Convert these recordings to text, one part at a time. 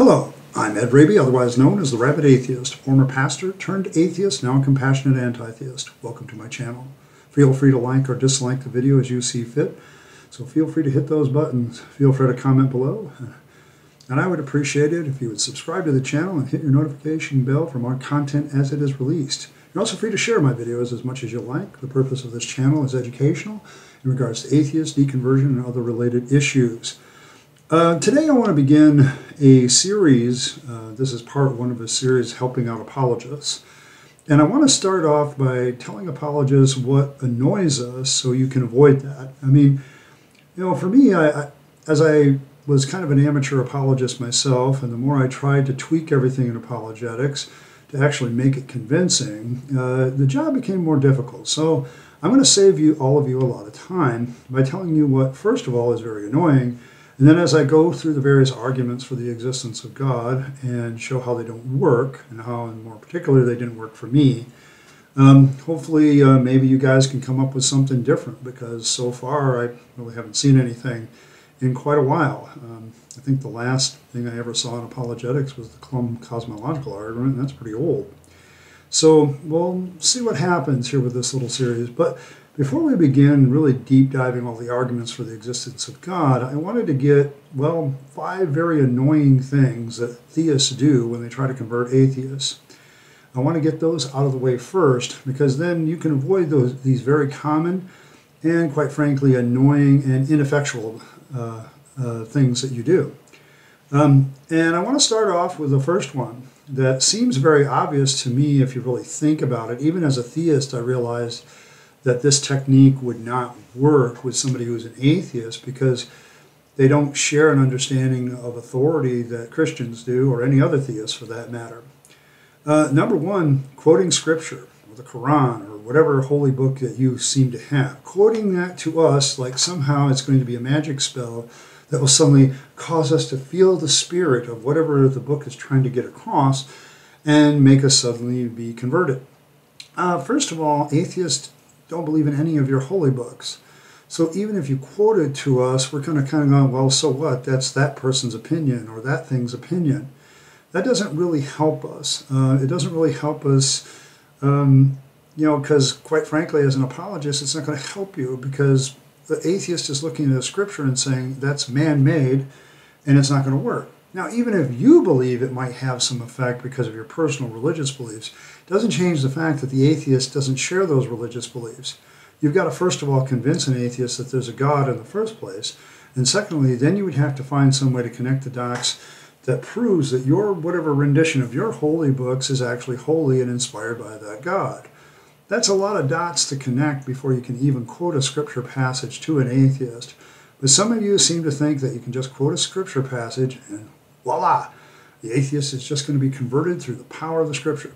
Hello, I'm Ed Rabyd, otherwise known as the Rabyd Atheist, former pastor turned atheist, now a compassionate anti-theist. Welcome to my channel. Feel free to like or dislike the video as you see fit, so feel free to hit those buttons. Feel free to comment below, and I would appreciate it if you would subscribe to the channel and hit your notification bell for more content as it is released. You're also free to share my videos as much as you like. The purpose of this channel is educational in regards to atheism, deconversion, and other related issues. Today I want to begin a series. This is part one of a series helping out apologists. And I want to start off by telling apologists what annoys us so you can avoid that. I mean, for me, as I was kind of an amateur apologist myself, and the more I tried to tweak everything in apologetics to actually make it convincing, the job became more difficult. So I'm going to save all of you a lot of time by telling you what, first of all, is very annoying. And then as I go through the various arguments for the existence of God and show how they don't work, and how, in more particular, they didn't work for me, hopefully maybe you guys can come up with something different, because so far I really haven't seen anything in quite a while. I think the last thing I ever saw in apologetics was the Clum cosmological argument, and that's pretty old. So we'll see what happens here with this little series. But before we begin really deep diving all the arguments for the existence of God, I wanted to get, 5 very annoying things that theists do when they try to convert atheists. I want to get those out of the way first, because then you can avoid these very common and, quite frankly, annoying and ineffectual things that you do. And I want to start off with the first one that seems very obvious to me if you really think about it. Even as a theist, I realized that this technique would not work with somebody who's an atheist, because they don't share an understanding of authority that Christians do, or any other theists for that matter. Number one, quoting scripture, or the Quran, or whatever holy book that you seem to have. Quoting that to us like somehow it's going to be a magic spell that will suddenly cause us to feel the spirit of whatever the book is trying to get across and make us suddenly be converted. First of all, atheists don't believe in any of your holy books. So even if you quote it to us, we're kind of going, well, so what? That's that person's opinion, or that thing's opinion. That doesn't really help us. It doesn't really help us, because quite frankly, as an apologist, it's not going to help you, because the atheist is looking at the scripture and saying that's man-made and it's not going to work. Now, even if you believe it might have some effect because of your personal religious beliefs, it doesn't change the fact that the atheist doesn't share those religious beliefs. You've got to, first of all, convince an atheist that there's a God in the first place. And secondly, then you would have to find some way to connect the dots that proves that your whatever rendition of your holy books is actually holy and inspired by that God. That's a lot of dots to connect before you can even quote a scripture passage to an atheist. But some of you seem to think that you can just quote a scripture passage and voila, the atheist is just going to be converted through the power of the scripture.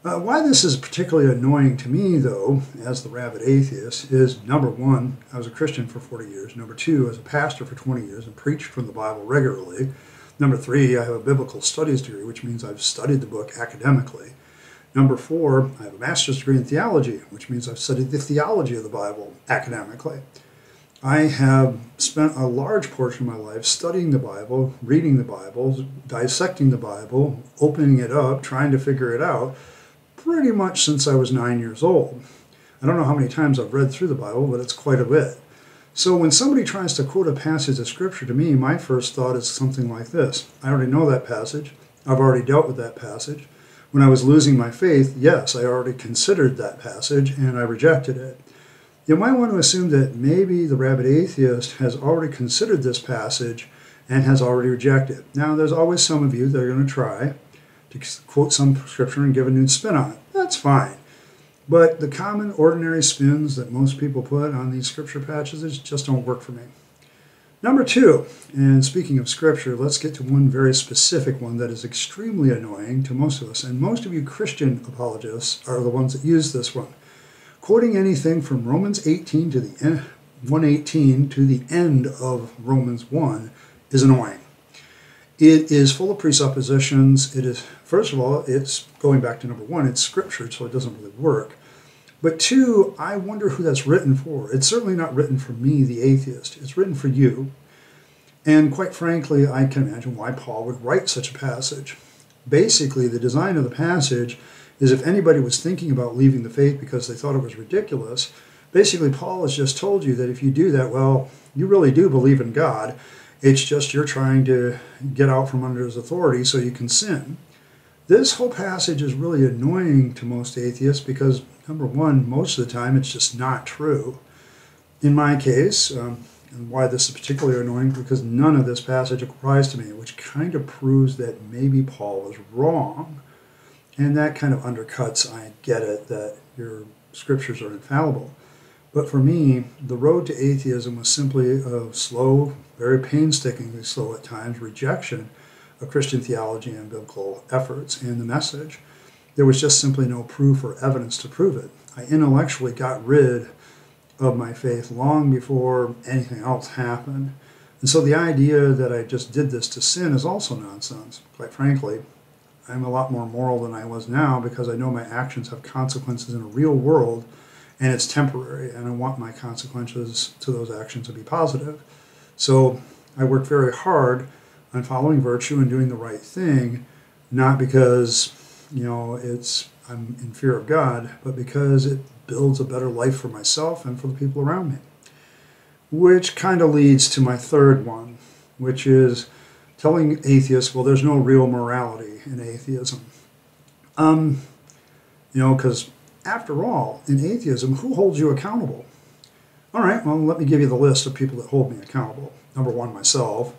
Why this is particularly annoying to me, though, as the Rabyd Atheist, is number one, I was a Christian for 40 years. Number two, I was a pastor for 20 years and preached from the Bible regularly. Number three, I have a biblical studies degree, which means I've studied the book academically. Number four, I have a master's degree in theology, which means I've studied the theology of the Bible academically. I have spent a large portion of my life studying the Bible, reading the Bible, dissecting the Bible, opening it up, trying to figure it out, pretty much since I was 9 years old. I don't know how many times I've read through the Bible, but it's quite a bit. So when somebody tries to quote a passage of scripture to me, my first thought is something like this. I already know that passage. I've already dealt with that passage. When I was losing my faith, yes, I already considered that passage and I rejected it. You might want to assume that maybe the Rabyd Atheist has already considered this passage and has already rejected it. Now, there's always some of you that are going to try to quote some scripture and give a new spin on it. That's fine. But the common, ordinary spins that most people put on these scripture passages just don't work for me. Number two, and speaking of scripture, let's get to one very specific one that is extremely annoying to most of us. And most of you Christian apologists are the ones that use this one. Quoting anything from Romans 18 to the end, 1:18 to the end of Romans 1 is annoying. It is full of presuppositions. It is, first of all, it's going back to number one, it's scripture, so it doesn't really work. But two, I wonder who that's written for. It's certainly not written for me, the atheist. It's written for you. And quite frankly, I can imagine why Paul would write such a passage. Basically, the design of the passage is if anybody was thinking about leaving the faith because they thought it was ridiculous, basically Paul has just told you that if you do that, well, you really do believe in God. It's just you're trying to get out from under his authority so you can sin. This whole passage is really annoying to most atheists because, number one, most of the time it's just not true. In my case, and why this is particularly annoying, because none of this passage applies to me, which kind of proves that maybe Paul was wrong. And that kind of undercuts, I get it, that your scriptures are infallible. But for me, the road to atheism was simply a slow, very painstakingly slow at times, rejection of Christian theology and biblical efforts and the message. There was just simply no proof or evidence to prove it. I intellectually got rid of my faith long before anything else happened. And so the idea that I just did this to sin is also nonsense. Quite frankly, I'm a lot more moral than I was now because I know my actions have consequences in a real world and it's temporary, and I want my consequences to those actions to be positive. So I work very hard on following virtue and doing the right thing, not because, I'm in fear of God, but because it builds a better life for myself and for the people around me. Which kind of leads to my third one, which is telling atheists, well, there's no real morality in atheism. Because after all, in atheism, who holds you accountable? All right, well, let me give you the list of people that hold me accountable. Number one, myself.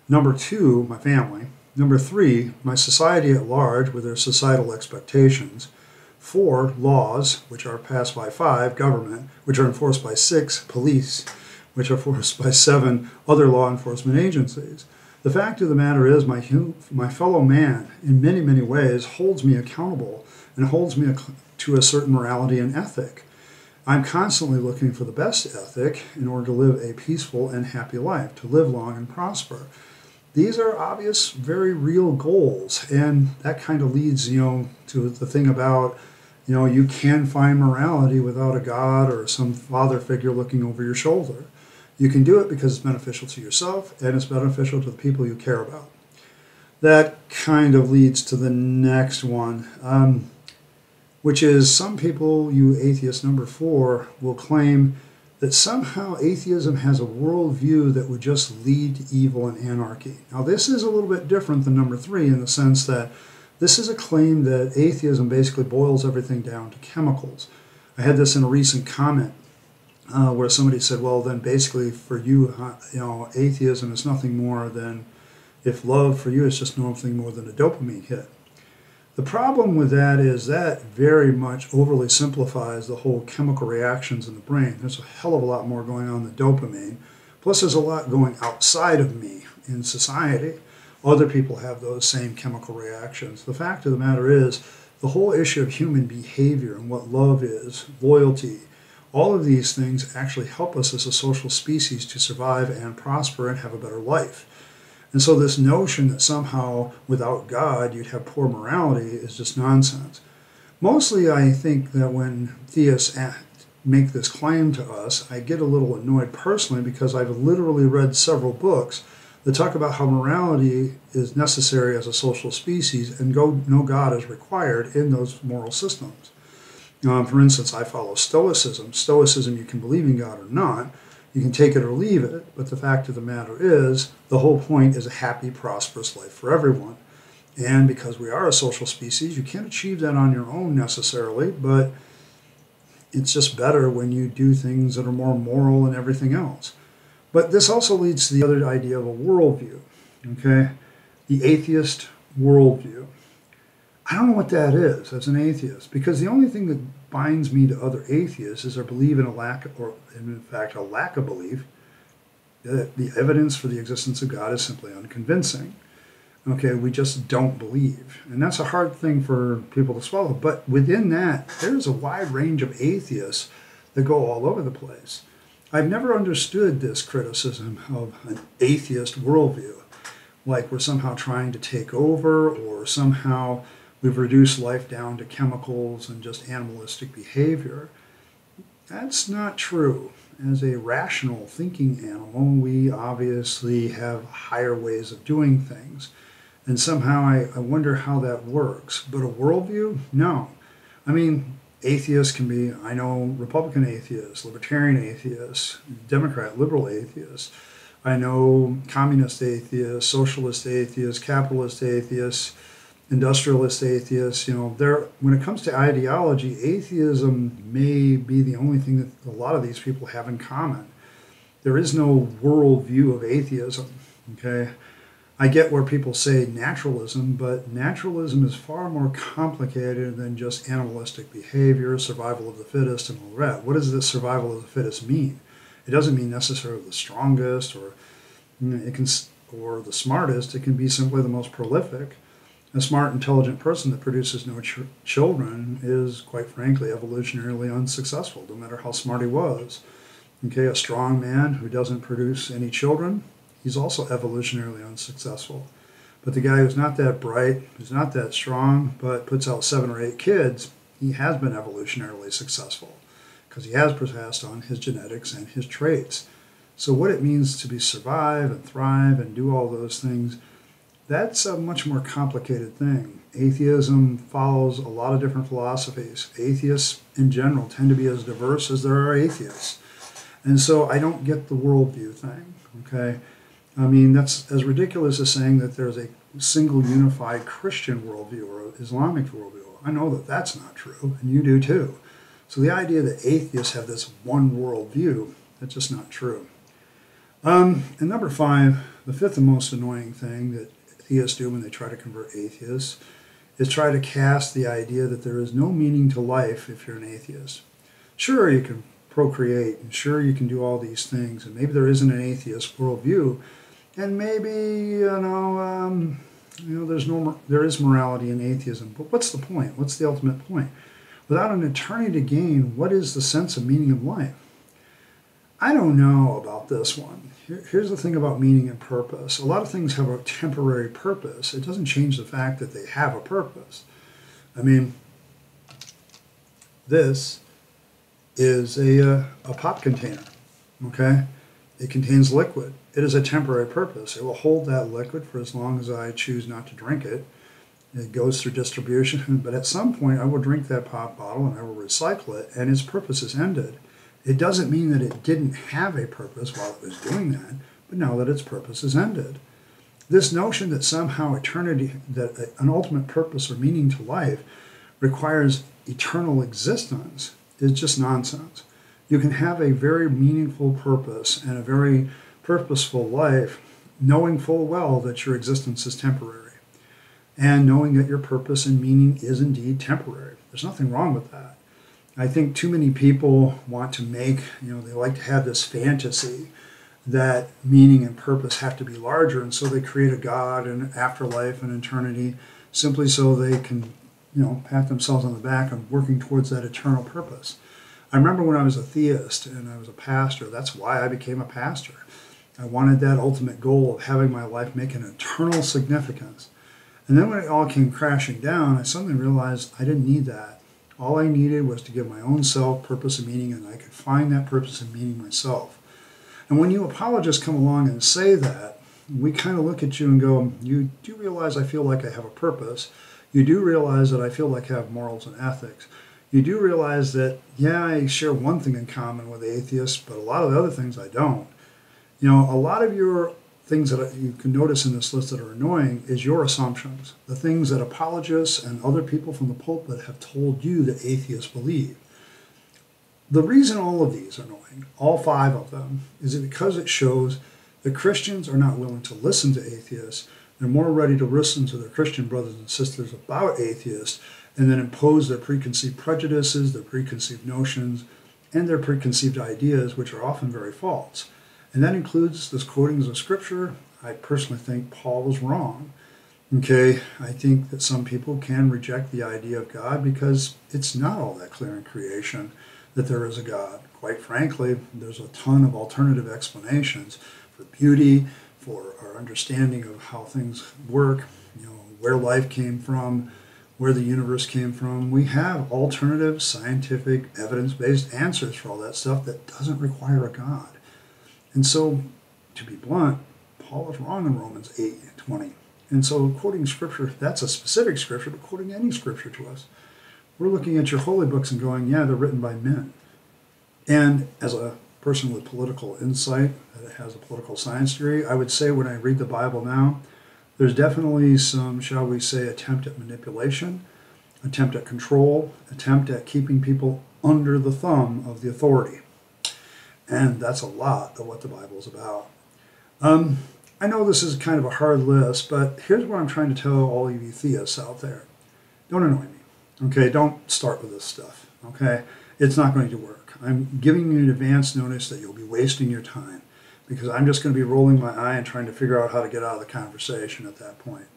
Number two, my family. Number three, my society at large with their societal expectations. 4, laws, which are passed by 5, government, which are enforced by 6, police, which are enforced by 7, other law enforcement agencies. The fact of the matter is my fellow man, in many, many ways, holds me accountable and holds me to a certain morality and ethic. I'm constantly looking for the best ethic in order to live a peaceful and happy life, to live long and prosper. These are obvious, very real goals, and that kind of leads, to the thing about, you can find morality without a God or some father figure looking over your shoulder. You can do it because it's beneficial to yourself and it's beneficial to the people you care about. That kind of leads to the next one, which is some people, you atheist number 4, will claim that somehow atheism has a worldview that would just lead to evil and anarchy. Now, this is a little bit different than number 3 in the sense that this is a claim that atheism basically boils everything down to chemicals. I had this in a recent comment where somebody said, well, then basically for you, atheism is nothing more than, if love for you is just nothing more than a dopamine hit. The problem with that is that very much overly simplifies the whole chemical reactions in the brain. There's a hell of a lot more going on than dopamine. Plus, there's a lot going outside of me in society. Other people have those same chemical reactions. The fact of the matter is, the whole issue of human behavior and what love is, loyalty, all of these things actually help us as a social species to survive and prosper and have a better life. And so this notion that somehow without God you'd have poor morality is just nonsense. Mostly I think that when theists make this claim to us, I get a little annoyed personally because I've literally read several books that talk about how morality is necessary as a social species and no God is required in those moral systems. For instance, I follow Stoicism. Stoicism, you can believe in God or not. You can take it or leave it, but the fact of the matter is, the whole point is a happy, prosperous life for everyone. And because we are a social species, you can't achieve that on your own necessarily, but it's just better when you do things that are more moral and everything else. But this also leads to the other idea of a worldview, okay? The atheist worldview. I don't know what that is as an atheist, because the only thing that binds me to other atheists is their belief in a lack of belief. The evidence for the existence of God is simply unconvincing. Okay, we just don't believe. And that's a hard thing for people to swallow. But within that, there's a wide range of atheists that go all over the place. I've never understood this criticism of an atheist worldview, like we're somehow trying to take over, or somehow we've reduced life down to chemicals and just animalistic behavior. That's not true. as a rational thinking animal, we obviously have higher ways of doing things. And somehow I wonder how that works. But a worldview? No. I mean, atheists can be, I know Republican atheists, Libertarian atheists, Democrat, liberal atheists. I know communist atheists, socialist atheists, capitalist atheists, industrialist atheists. When it comes to ideology, atheism may be the only thing that a lot of these people have in common. There is no worldview of atheism, okay? I get where people say naturalism, but naturalism is far more complicated than just animalistic behavior, survival of the fittest, and all that. What does this survival of the fittest mean? It doesn't mean necessarily the strongest or the smartest. It can be simply the most prolific. A smart, intelligent person that produces no children is, quite frankly, evolutionarily unsuccessful, no matter how smart he was. Okay, a strong man who doesn't produce any children, he's also evolutionarily unsuccessful. But the guy who's not that bright, who's not that strong, but puts out 7 or 8 kids, he has been evolutionarily successful because he has passed on his genetics and his traits. So what it means to survive and thrive and do all those things, that's a much more complicated thing. Atheism follows a lot of different philosophies. Atheists in general tend to be as diverse as there are atheists. And so I don't get the worldview thing, okay? I mean, that's as ridiculous as saying that there's a single unified Christian worldview or Islamic worldview. I know that that's not true, and you do too. So the idea that atheists have this one worldview, that's just not true. And number 5, the 5th and most annoying thing that theists do when they try to convert atheists is try to cast the idea that there is no meaning to life if you're an atheist. Sure, you can procreate, and sure, you can do all these things, and maybe there isn't an atheist worldview, and maybe, there is morality in atheism, but what's the point? What's the ultimate point? Without an eternity to gain, what is the sense of meaning of life? I don't know about this one. Here's the thing about meaning and purpose. A lot of things have a temporary purpose. It doesn't change the fact that they have a purpose. I mean, this is a pop container, okay? It contains liquid. It is a temporary purpose. It will hold that liquid for as long as I choose not to drink it. It goes through distribution, but at some point I will drink that pop bottle and I will recycle it, and its purpose is ended. It doesn't mean that it didn't have a purpose while it was doing that, but now that its purpose is ended. This notion that somehow eternity, that an ultimate purpose or meaning to life requires eternal existence is just nonsense. You can have a very meaningful purpose and a very purposeful life knowing full well that your existence is temporary and knowing that your purpose and meaning is indeed temporary. There's nothing wrong with that. I think too many people want to make, they like to have this fantasy that meaning and purpose have to be larger, and so they create a God and afterlife and eternity simply so they can, pat themselves on the back of working towards that eternal purpose. I remember when I was a theist and I was a pastor, that's why I became a pastor. I wanted that ultimate goal of having my life make an eternal significance. And then when it all came crashing down, I suddenly realized I didn't need that. All I needed was to give my own self purpose and meaning, and I could find that purpose and meaning myself. And when you apologists come along and say that, we kind of look at you and go, you do realize I feel like I have a purpose. You do realize that I feel like I have morals and ethics. You do realize that, yeah, I share one thing in common with atheists, but a lot of the other things I don't. A lot of your things that you can notice in this list that are annoying is your assumptions, the things that apologists and other people from the pulpit have told you that atheists believe. The reason all of these are annoying, all 5 of them, is because it shows that Christians are not willing to listen to atheists. They're more ready to listen to their Christian brothers and sisters about atheists and then impose their preconceived prejudices, their preconceived notions, and their preconceived ideas, which are often very false. And that includes this quotings of Scripture. I personally think Paul was wrong. Okay, I think that some people can reject the idea of God because it's not all that clear in creation that there is a God. Quite frankly, there's a ton of alternative explanations for beauty, for our understanding of how things work, where life came from, where the universe came from. We have alternative, scientific, evidence-based answers for all that stuff that doesn't require a God. And so, to be blunt, Paul is wrong in Romans 8:20. And so quoting scripture, that's a specific scripture, but quoting any scripture to us, we're looking at your holy books and going, yeah, they're written by men. And as a person with political insight that has a political science degree, I would say when I read the Bible now, there's definitely some, shall we say, attempt at manipulation, attempt at control, attempt at keeping people under the thumb of the authority. And that's a lot of what the Bible is about. I know this is kind of a hard list, but here's what I'm trying to tell all of you theists out there. Don't annoy me, okay? Don't start with this stuff, okay? It's not going to work. I'm giving you an advance notice that you'll be wasting your time because I'm just going to be rolling my eye and trying to figure out how to get out of the conversation at that point.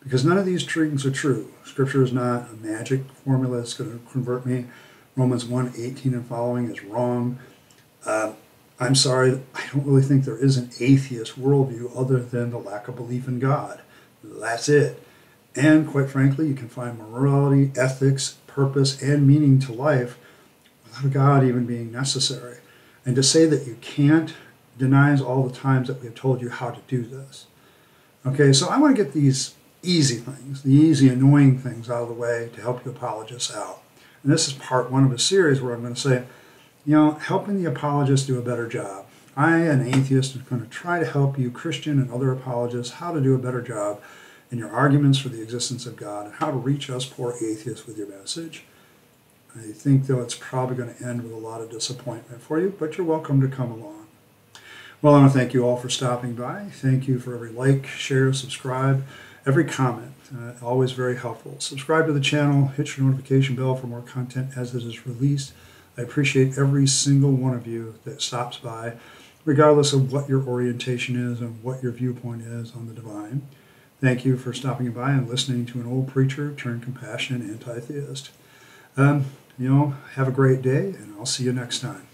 Because none of these things are true. Scripture is not a magic formula that's going to convert me. Romans 1:18 and following is wrong. I'm sorry, I don't really think there is an atheist worldview other than the lack of belief in God. That's it. And quite frankly, you can find morality, ethics, purpose, and meaning to life without God even being necessary. And to say that you can't denies all the times that we have told you how to do this. Okay, so I want to get these easy things, the easy, annoying things out of the way to help you apologists out. And this is part one of a series where I'm going to say, you know, helping the apologists do a better job. I, an atheist, am going to try to help you, Christian and other apologists, how to do a better job in your arguments for the existence of God and how to reach us poor atheists with your message. I think, though, it's probably going to end with a lot of disappointment for you, but you're welcome to come along. Well, I want to thank you all for stopping by. Thank you for every like, share, subscribe, every comment. Always very helpful. Subscribe to the channel, hit your notification bell for more content as it is released. I appreciate every single one of you that stops by, regardless of what your orientation is and what your viewpoint is on the divine. Thank you for stopping by and listening to an old preacher turned compassionate anti-theist. Have a great day, and I'll see you next time.